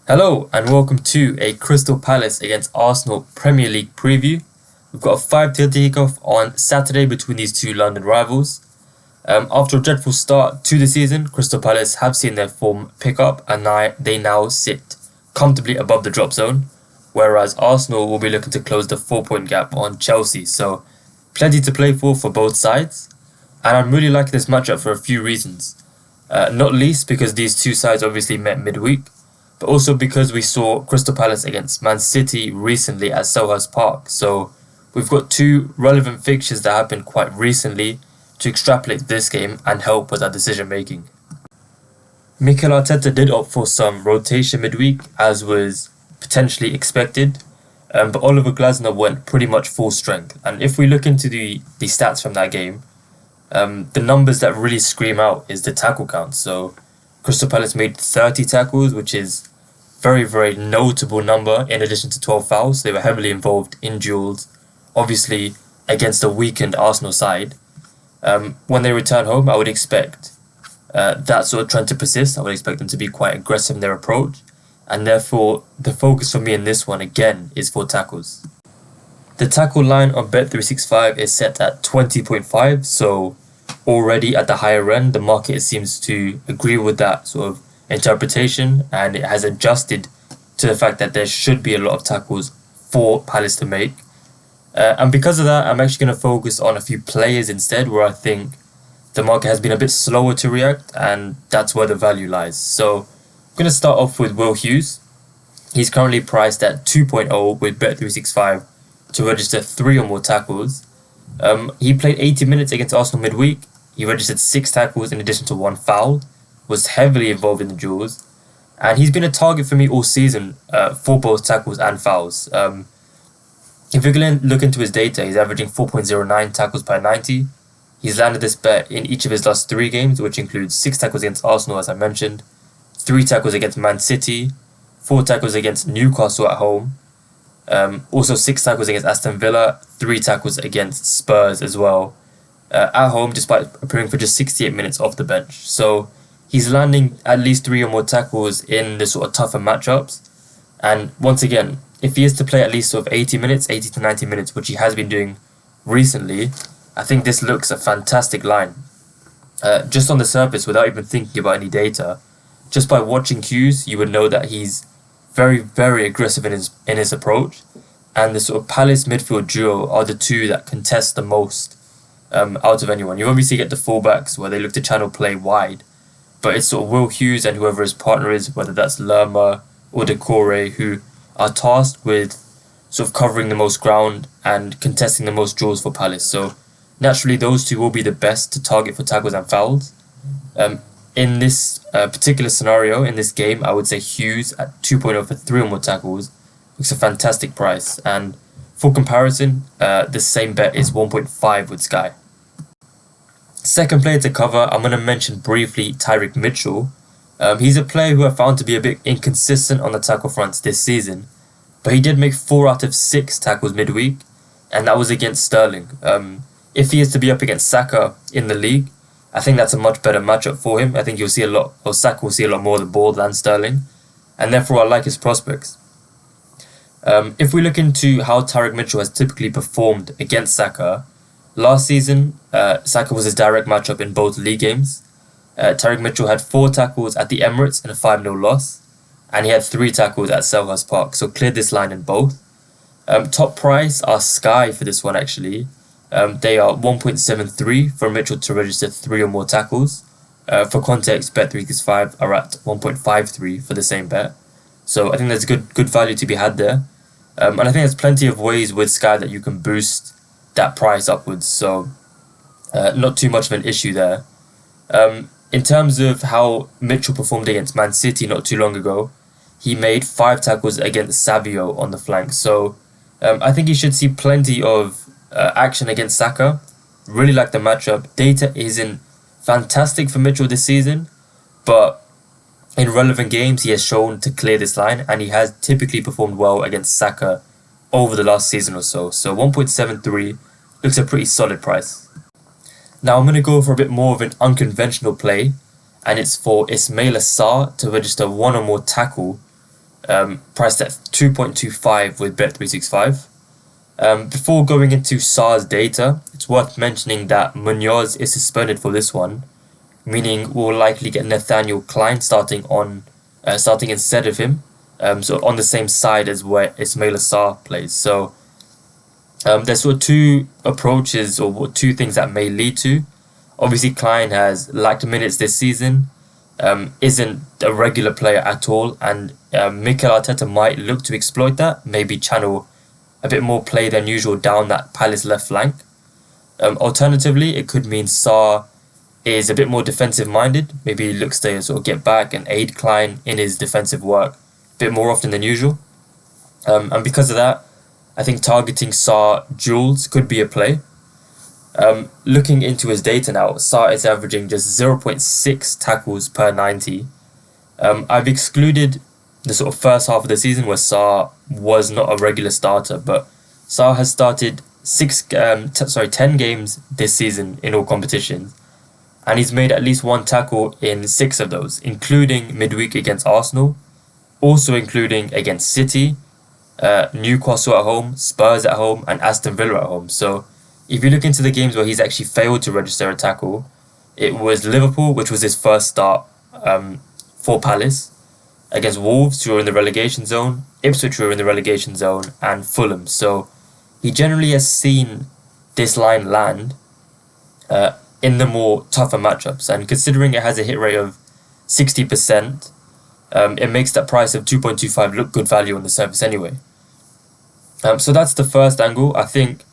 Hello and welcome to a Crystal Palace against Arsenal Premier League preview. We've got a 5:30 kickoff on Saturday between these two London rivals. After a dreadful start to the season, Crystal Palace have seen their form pick up and they now sit comfortably above the drop zone, whereas Arsenal will be looking to close the 4-point gap on Chelsea. So plenty to play for both sides, and I'm really liking this matchup for a few reasons. Not least because these two sides obviously met midweek, but also because we saw Crystal Palace against Man City recently at Selhurst Park. So we've got two relevant fixtures that happened quite recently to extrapolate this game and help with our decision making. Mikel Arteta did opt for some rotation midweek, as was potentially expected, but Oliver Glasner went pretty much full strength. And if we look into the stats from that game, the numbers that really scream out is the tackle count. So Crystal Palace made 30 tackles, which is very, very notable number in addition to 12 fouls. They were heavily involved in duels, obviously against a weakened Arsenal side. When they return home, I would expect that sort of trend to persist. I would expect them to be quite aggressive in their approach, and therefore the focus for me in this one again is for tackles. The tackle line on Bet365 is set at 20.5, so already at the higher end. The market seems to agree with that sort of interpretation, and it has adjusted to the fact that there should be a lot of tackles for Palace to make. And because of that, I'm actually going to focus on a few players instead, where I think the market has been a bit slower to react, and that's where the value lies. So I'm going to start off with Will Hughes. He's currently priced at 2.0 with Bet365 to register 3 or more tackles. He played 80 minutes against Arsenal midweek. He registered 6 tackles in addition to 1 foul, was heavily involved in the duels, and he's been a target for me all season for both tackles and fouls. If you're going to look into his data, he's averaging 4.09 tackles per 90. He's landed this bet in each of his last 3 games, which includes 6 tackles against Arsenal, as I mentioned, 3 tackles against Man City, 4 tackles against Newcastle at home, also 6 tackles against Aston Villa, 3 tackles against Spurs as well, at home, despite appearing for just 68 minutes off the bench. So he's landing at least 3 or more tackles in the sort of tougher matchups. And once again, if he is to play at least sort of 80 to 90 minutes, which he has been doing recently, I think this looks a fantastic line. Just on the surface, without even thinking about any data, just by watching Hughes, you would know that he's very, very aggressive in his approach. And the sort of Palace midfield duo are the two that contest the most out of anyone. You obviously get the fullbacks where they look to channel play wide, but it's sort of Will Hughes and whoever his partner is, whether that's Lerma or Decore, who are tasked with sort of covering the most ground and contesting the most draws for Palace. So naturally, those two will be the best to target for tackles and fouls. In this particular scenario, in this game, I would say Hughes at 2.0 for 3 or more tackles looks a fantastic price. And for comparison, the same bet is 1.5 with Sky. Second player to cover, I'm going to mention briefly Tyrick Mitchell. He's a player who I found to be a bit inconsistent on the tackle fronts this season, but he did make 4 out of 6 tackles midweek, and that was against Sterling. If he is to be up against Saka in the league, I think that's a much better matchup for him. I think Saka will see a lot more of the ball than Sterling, and therefore I like his prospects. If we look into how Tyrick Mitchell has typically performed against Saka, last season, Saka was his direct matchup in both league games. Tyrick Mitchell had 4 tackles at the Emirates in a 5-0 loss, and he had 3 tackles at Selhurst Park, so cleared this line in both. Top price are Sky for this one actually. They are 1.73 for Mitchell to register 3 or more tackles. For context, Bet365 are at 1.53 for the same bet. So I think there's good value to be had there. And I think there's plenty of ways with Sky that you can boost that price upwards, so not too much of an issue there. In terms of how Mitchell performed against Man City not too long ago, he made 5 tackles against Savio on the flank. So I think he should see plenty of action against Saka. Really like the matchup. Data isn't fantastic for Mitchell this season, but in relevant games he has shown to clear this line, and he has typically performed well against Saka over the last season or so. So 1.73 looks a pretty solid price. Now I'm going to go for a bit more of an unconventional play, and it's for Ismaila Sarr to register 1 or more tackle priced at 2.25 with Bet365. Before going into Sar's data, it's worth mentioning that Munoz is suspended for this one, meaning we'll likely get Nathaniel Klein starting instead of him, so on the same side as where Ismaila Sarr plays. So there's sort of two approaches or two things that may lead to. Obviously, Klein has lacked minutes this season, isn't a regular player at all, and Mikel Arteta might look to exploit that, maybe channel a bit more play than usual down that Palace left flank. Alternatively, it could mean Sarr is a bit more defensive minded, maybe he looks to sort of get back and aid Klein in his defensive work a bit more often than usual. And because of that, I think targeting Sarr duels could be a play. Looking into his data now, Sarr is averaging just 0.6 tackles per 90. I've excluded the sort of first half of the season where Sarr was not a regular starter, but Sarr has started 10 games this season in all competitions, and he's made at least one tackle in 6 of those, including midweek against Arsenal, also including against City, Newcastle at home, Spurs at home, and Aston Villa at home. So if you look into the games where he's actually failed to register a tackle, it was Liverpool, which was his first start for Palace, against Wolves, who are in the relegation zone, Ipswich, who are in the relegation zone, and Fulham. So he generally has seen this line land in the more tougher matchups, and considering it has a hit rate of 60%, it makes that price of 2.25 look good value on the surface anyway. So that's the first angle. I think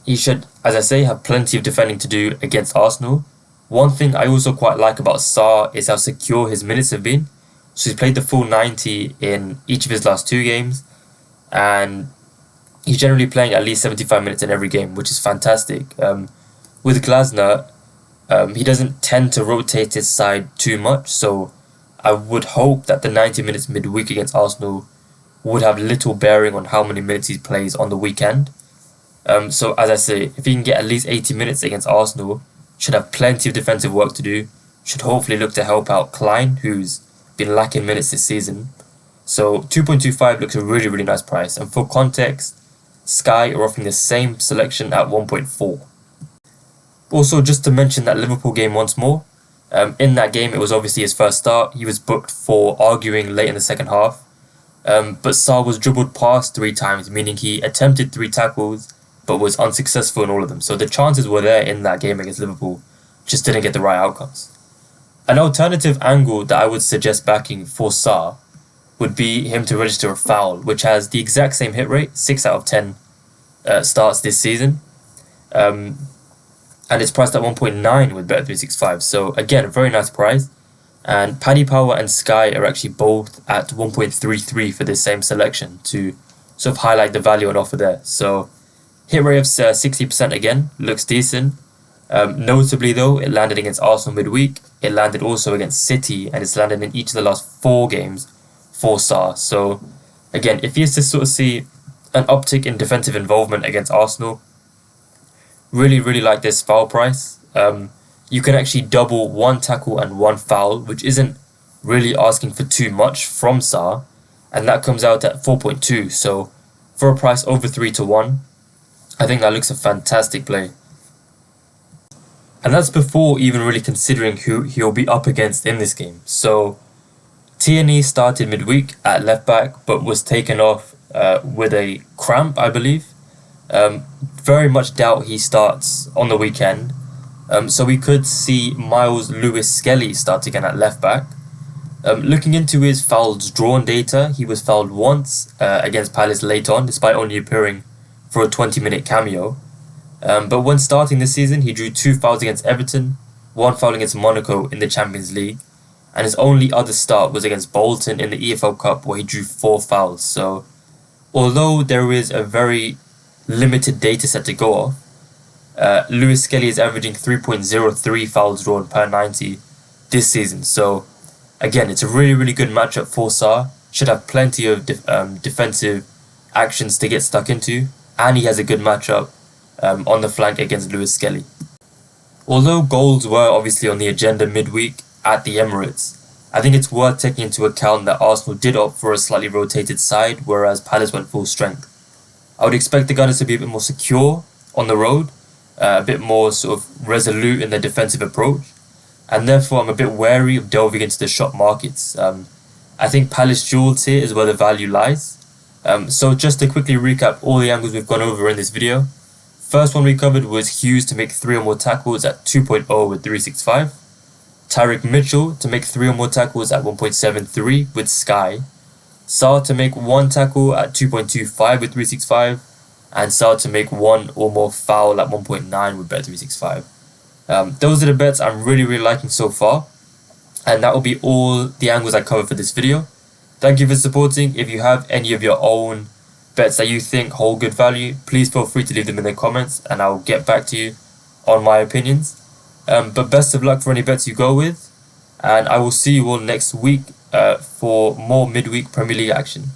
he should, as I say, have plenty of defending to do against Arsenal. One thing I also quite like about Sarr is how secure his minutes have been. So he's played the full 90 in each of his last 2 games, and he's generally playing at least 75 minutes in every game, which is fantastic. With Glasner, he doesn't tend to rotate his side too much, so I would hope that the 90 minutes midweek against Arsenal would have little bearing on how many minutes he plays on the weekend. So as I say, if he can get at least 80 minutes against Arsenal, should have plenty of defensive work to do, should hopefully look to help out Klein, who's been lacking minutes this season. So 2.25 looks a really, really nice price. And for context, Sky are offering the same selection at 1.4. Also, just to mention that Liverpool game once more, in that game it was obviously his first start. He was booked for arguing late in the second half. But Sarr was dribbled past 3 times, meaning he attempted 3 tackles but was unsuccessful in all of them. So the chances were there in that game against Liverpool, just didn't get the right outcomes. An alternative angle that I would suggest backing for Sarr would be him to register a foul, which has the exact same hit rate, 6 out of 10 starts this season. And it's priced at 1.9 with Bet365. So again, a very nice price. And Paddy Power and Sky are actually both at 1.33 for this same selection to sort of highlight the value on offer there. So hit rate of 60% again, looks decent. Notably though, it landed against Arsenal midweek, it landed also against City, and it's landed in each of the last 4 games for Sarr. So again, if he is to sort of see an uptick in defensive involvement against Arsenal, really like this foul price. You can actually double 1 tackle and 1 foul, which isn't really asking for too much from Sarr, and that comes out at 4.2. So for a price over 3-1, I think that looks a fantastic play. And that's before even really considering who he'll be up against in this game. So Tierney started midweek at left back, but was taken off with a cramp, I believe. Very much doubt he starts on the weekend. So we could see Miles Lewis-Skelly start again at left back. Looking into his fouls drawn data, he was fouled once against Palace late on, despite only appearing for a 20-minute cameo. But when starting this season, he drew 2 fouls against Everton, 1 foul against Monaco in the Champions League, and his only other start was against Bolton in the EFL Cup, where he drew 4 fouls. So although there is a very limited data set to go off, Lewis-Skelly is averaging 3.03 fouls drawn per 90 this season. So again, it's a really good matchup for Sarr. Should have plenty of defensive actions to get stuck into, and he has a good matchup on the flank against Lewis-Skelly. Although goals were obviously on the agenda midweek at the Emirates, I think it's worth taking into account that Arsenal did opt for a slightly rotated side, whereas Palace went full strength. I would expect the Gunners to be a bit more secure on the road, a bit more sort of resolute in their defensive approach, and therefore I'm a bit wary of delving into the shot markets. I think Palace duels here is where the value lies. So just to quickly recap all the angles we've gone over in this video. First one we covered was Hughes to make 3 or more tackles at 2.0 with 365. Tyrick Mitchell to make 3 or more tackles at 1.73 with Sky. Saar to make 1 tackle at 2.25 with 365. And Saar to make 1 or more foul at 1.9 with Bet365. Those are the bets I'm really liking so far. And that will be all the angles I cover for this video. Thank you for supporting. If you have any of your own bets that you think hold good value, please feel free to leave them in the comments and I'll get back to you on my opinions. But best of luck for any bets you go with, and I will see you all next week for more midweek Premier League action.